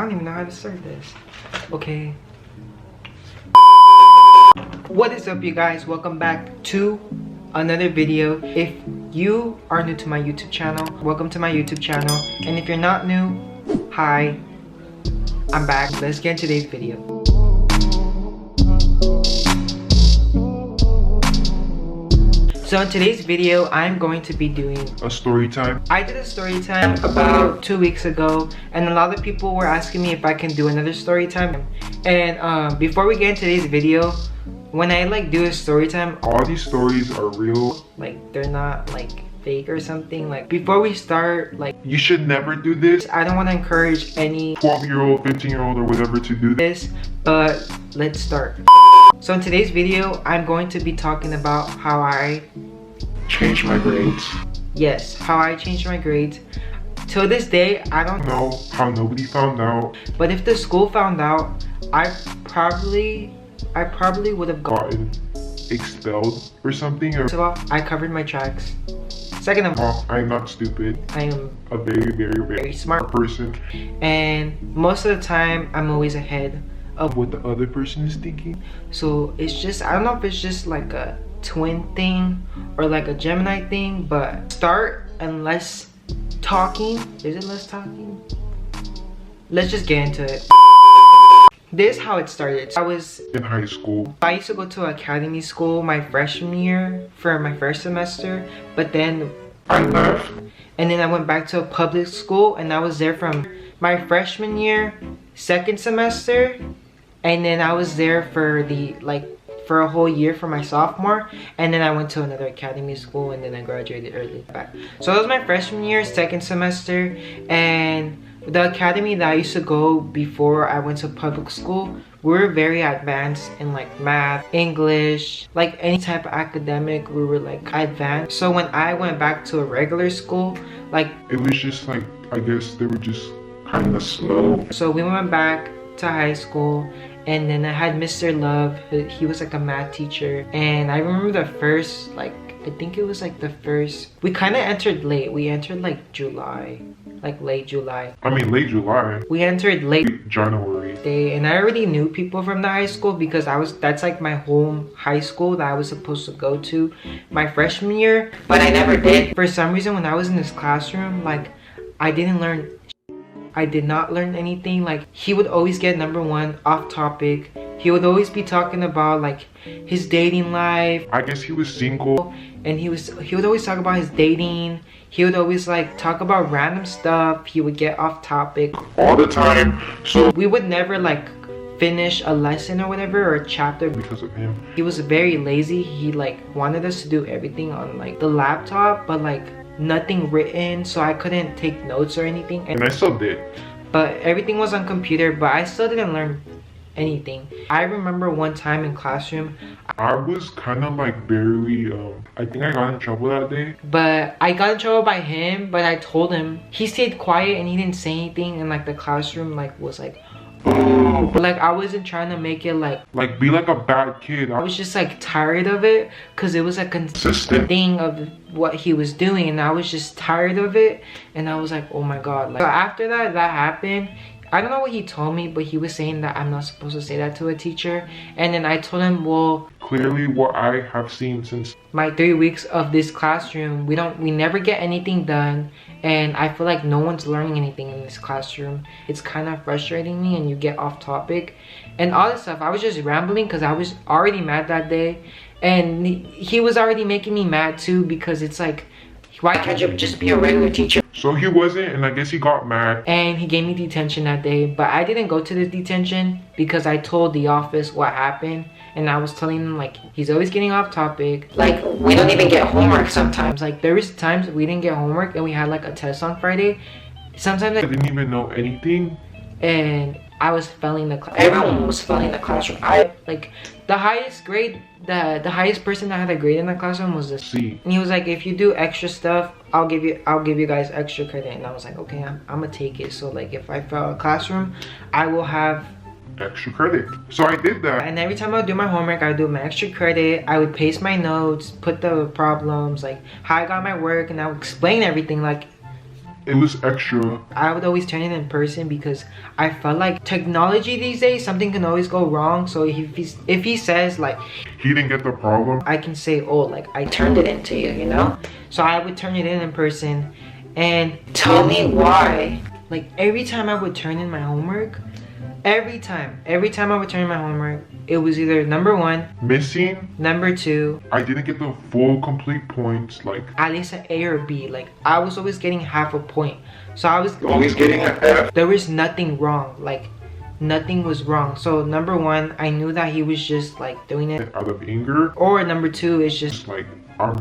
don't even know how to start this. Okay. What is up, you guys? Welcome back to another video. If you are new to my YouTube channel, welcome to my YouTube channel. And if you're not new, hi, I'm back. Let's get into today's video. So in today's video, I'm going to be doing a story time. I did a story time about 2 weeks ago, and a lot of people were asking me if I can do another story time. And before we get into today's video, when I do a story time, all these stories are real. They're not fake or something. Before we start, you should never do this. I don't want to encourage any 12-year-old, 15-year-old, or whatever to do this, but let's start. So in today's video, I'm going to be talking about how I changed my grades. Yes, how I changed my grades. Till this day, I don't know how nobody found out. But if the school found out, I probably would have gotten expelled or something. First of all, I covered my tracks. Second of all, I'm not stupid. I am a very smart person. And most of the time, I'm always ahead of what the other person is thinking. So it's just, I don't know if it's just like a twin thing or like a Gemini thing, but start and less talking. Is it less talking? Let's just get into it. This is how it started. I was in high school. I used to go to academy school my freshman year for my first semester, but then I left. And then I went back to a public school, and I was there from my freshman year, second semester, and then I was there for for a whole year for my sophomore, and then I went to another academy school, and then I graduated early back. So that was my freshman year, second semester, and the academy that I used to go before I went to public school, we were very advanced in math, English, any type of academic, we were advanced. So when I went back to a regular school, it was just I guess they were just kind of slow. So we went back to high school, and then I had Mr. Love. He was a math teacher, and I remember the first I think it was the first, we kind of entered late. We entered July, late July. I mean late July. We entered late January. And I already knew people from the high school because that's my home high school that I was supposed to go to my freshman year, but I never did. For some reason, when I was in this classroom, I did not learn anything. He would always get #1 off topic. He would always be talking about his dating life. I guess he was single. And he would always talk about his dating. He would always talk about random stuff. He would get off topic all the time. So we would never finish a lesson or whatever, or a chapter because of him. He was very lazy. He wanted us to do everything on the laptop, but nothing written, so I couldn't take notes or anything. And I still did. But everything was on computer, but I still didn't learn anything. I remember one time in classroom, I was kind of very I think I got in trouble that day. But I got in trouble by him, but I told him. He stayed quiet and he didn't say anything, and the classroom was oh. I wasn't trying to make it be a bad kid. I was just tired of it, because it was a consistent thing of what he was doing, and I was just tired of it, and I was oh my god. So after that happened, I don't know what he told me, but he was saying that I'm not supposed to say that to a teacher. And then I told him, well, clearly what I have seen since my 3 weeks of this classroom, we never get anything done, and I feel no one's learning anything in this classroom. It's kind of frustrating me, and you get off topic and all this stuff. I was just rambling because I was already mad that day, and he was already making me mad too, because it's why can't you just be a regular teacher? So he wasn't, and I guess he got mad. And he gave me detention that day, but I didn't go to the detention because I told the office what happened, and I was telling them he's always getting off topic. We don't even get homework sometimes. There was times we didn't get homework and we had a test on Friday. Sometimes I didn't even know anything. And I was failing the class. Everyone was failing the classroom. The highest grade, the highest person that had a grade in the classroom was a C. And he was if you do extra stuff, I'll give you guys extra credit. And I was okay, I'm gonna take it. So if I fail a classroom, I will have extra credit. So I did that. And every time I would do my homework, I would do my extra credit. I would paste my notes, put the problems, how I got my work, and I would explain everything It was extra. I would always turn it in person because I felt like technology these days, something can always go wrong. So if he says like he didn't get the problem, I can say, oh, like I turned it into you, you know? So I would turn it in person and tell me why. Like every time I would turn in my homework, every time I would turn in my homework, it was either number 1, missing, number 2, I didn't get the full complete points, like at least an A or B. Like I was always getting half a point. So I was always getting an F. There was nothing wrong. Like nothing was wrong. So number 1, I knew that he was just like doing it out of anger. Or number 2 is just like I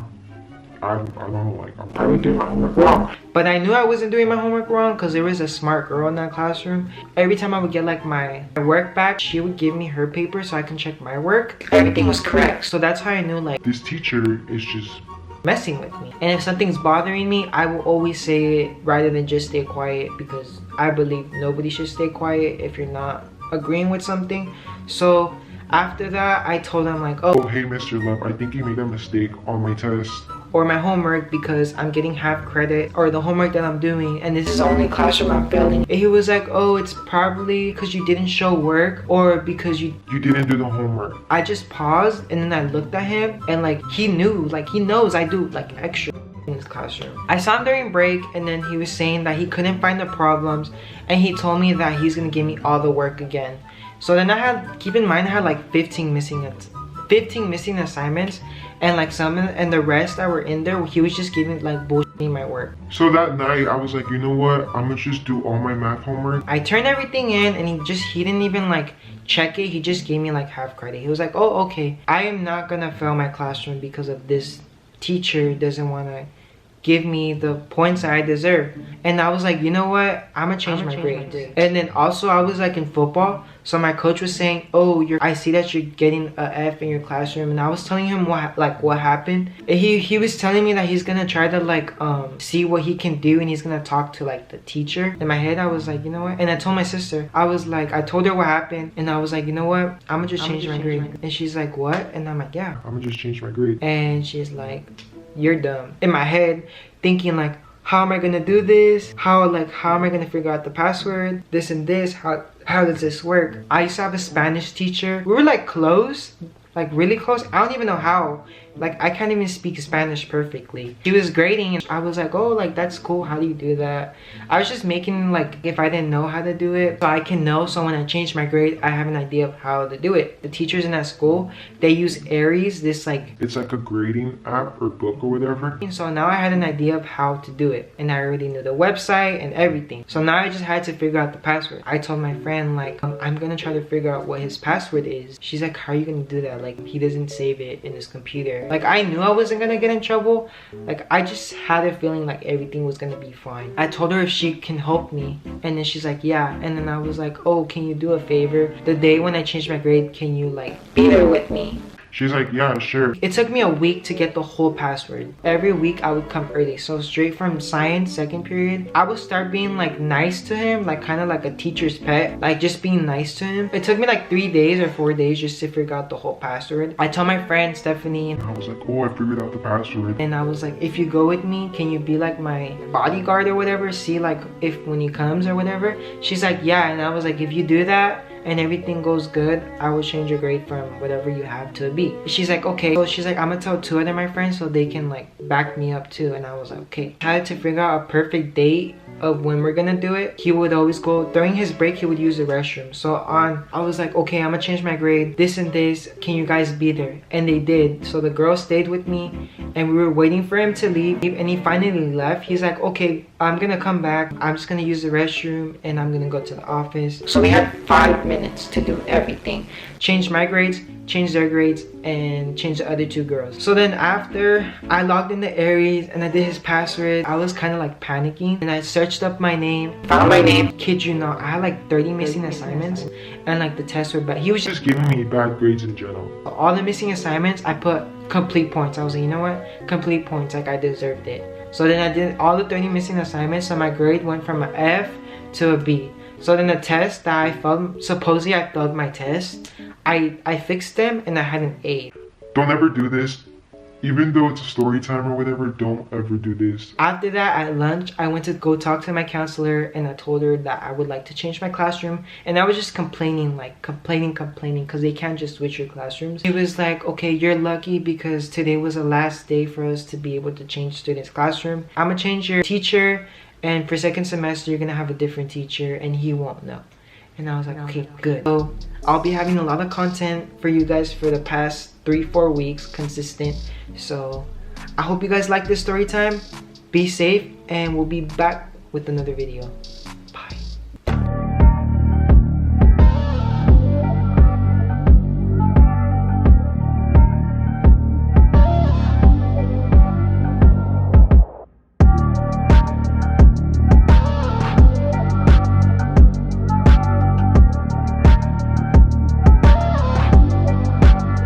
don't know, like I'm probably doing my homework wrong. But I knew I wasn't doing my homework wrong because there was a smart girl in that classroom. Every time I would get like my work back, she would give me her paper so I can check my work. Everything was correct. So that's how I knew like this teacher is just messing with me. And if something's bothering me, I will always say it rather than just stay quiet, because I believe nobody should stay quiet if you're not agreeing with something. So after that, I told him like, oh hey Mr. Love, I think you made a mistake on my test or my homework because I'm getting half credit, or the homework that I'm doing, and this is the only classroom I'm failing. And he was like, oh, it's probably because you didn't show work or because you didn't do the homework. I just paused and then I looked at him and like he knew, like he knows I do like extra in this classroom. I saw him during break and then he was saying that he couldn't find the problems, and he told me that he's gonna give me all the work again. So then I had, keep in mind, I had like 15 missing assignments, and like and the rest that were in there, he was just giving like bullshitting my work. So that night I was like, you know what, I'm gonna just do all my math homework. I turned everything in and he didn't even like check it. He just gave me like half credit. He was like, oh okay, I am not gonna fail my classroom because of this teacher doesn't want to give me the points I deserve. And I was like, you know what, I'm gonna change my grades. And then also I was like in football, so my coach was saying, oh, I see that you're getting a F in your classroom. And I was telling him what happened. And he was telling me that he's gonna try to like see what he can do, and he's gonna talk to like the teacher. In my head I was like, you know what, and I told my sister, I was like, I told her what happened, and I was like, you know what, I'm gonna just change my grade. And she's like, what? And I'm like, yeah, I'm gonna just change my grade. And she's like, you're dumb. In my head, thinking like, how am I gonna do this? How am I gonna figure out the password? This and this, how does this work? I used to have a Spanish teacher. We were like close, like really close. I don't even know how. Like I can't even speak Spanish perfectly. She was grading and I was like, oh, like that's cool, how do you do that? I was just making like, if I didn't know how to do it, so I can know, so when I change my grade I have an idea of how to do it. The teachers in that school, they use Aries, this like, it's like a grading app or book or whatever. So now I had an idea of how to do it, and I already knew the website and everything. So now I just had to figure out the password. I told my friend like, I'm gonna try to figure out what his password is. She's like, how are you gonna do that? Like he doesn't save it in his computer. Like I knew I wasn't gonna get in trouble. Like I just had a feeling like everything was gonna be fine. I told her if she can help me, and then she's like, yeah. And then I was like, oh, can you do a favor? The day when I changed my grade, can you like be there with me? She's like, yeah, sure. It took me a week to get the whole password. Every week I would come early. So straight from science, second period, I would start being like nice to him, like kind of like a teacher's pet, like just being nice to him. It took me like 3 days or 4 days just to figure out the whole password. I told my friend Stephanie, and I was like, oh, I figured out the password. And I was like, if you go with me, can you be like my bodyguard or whatever? See like if when he comes or whatever. She's like, yeah. And I was like, if you do that and everything goes good, I will change your grade from whatever you have to a B. She's like, okay. So she's like, I'm gonna tell 2 other my friends so they can like back me up too. And I was like, okay. I had to figure out a perfect date of when we're gonna do it. He would always go during his break, he would use the restroom. So I was like, okay, I'm gonna change my grade, this and this, can you guys be there? And they did. So the girl stayed with me and we were waiting for him to leave, and he finally left. He's like, okay, I'm gonna come back, I'm just gonna use the restroom and I'm gonna go to the office. So we had 5 minutes to do everything. Change my grades, change their grades, and change the other 2 girls. So then after I logged in the Aries and I did his password, I was kind of like panicking, and I searched up my name, found my name. Kid you not, I had like 30 missing assignments, and like the tests were bad. He was just giving me bad grades in general. All the missing assignments, I put complete points. I was like, you know what, complete points, like I deserved it. So then I did all the 30 missing assignments, so my grade went from an F to a B. So then the test that I failed, supposedly I failed my test, I fixed them and I had an A. Don't ever do this. Even though it's a story time or whatever, don't ever do this. After that, at lunch, I went to go talk to my counselor and I told her that I would like to change my classroom. And I was just complaining, like complaining, because they can't just switch your classrooms. He was like, okay, you're lucky because today was the last day for us to be able to change students' classroom. I'm gonna change your teacher, and for second semester, you're gonna have a different teacher and he won't know. And I was like, okay, good. So I'll be having a lot of content for you guys for the past 3-4 weeks, consistent. So I hope you guys like this story time. Be safe, and we'll be back with another video.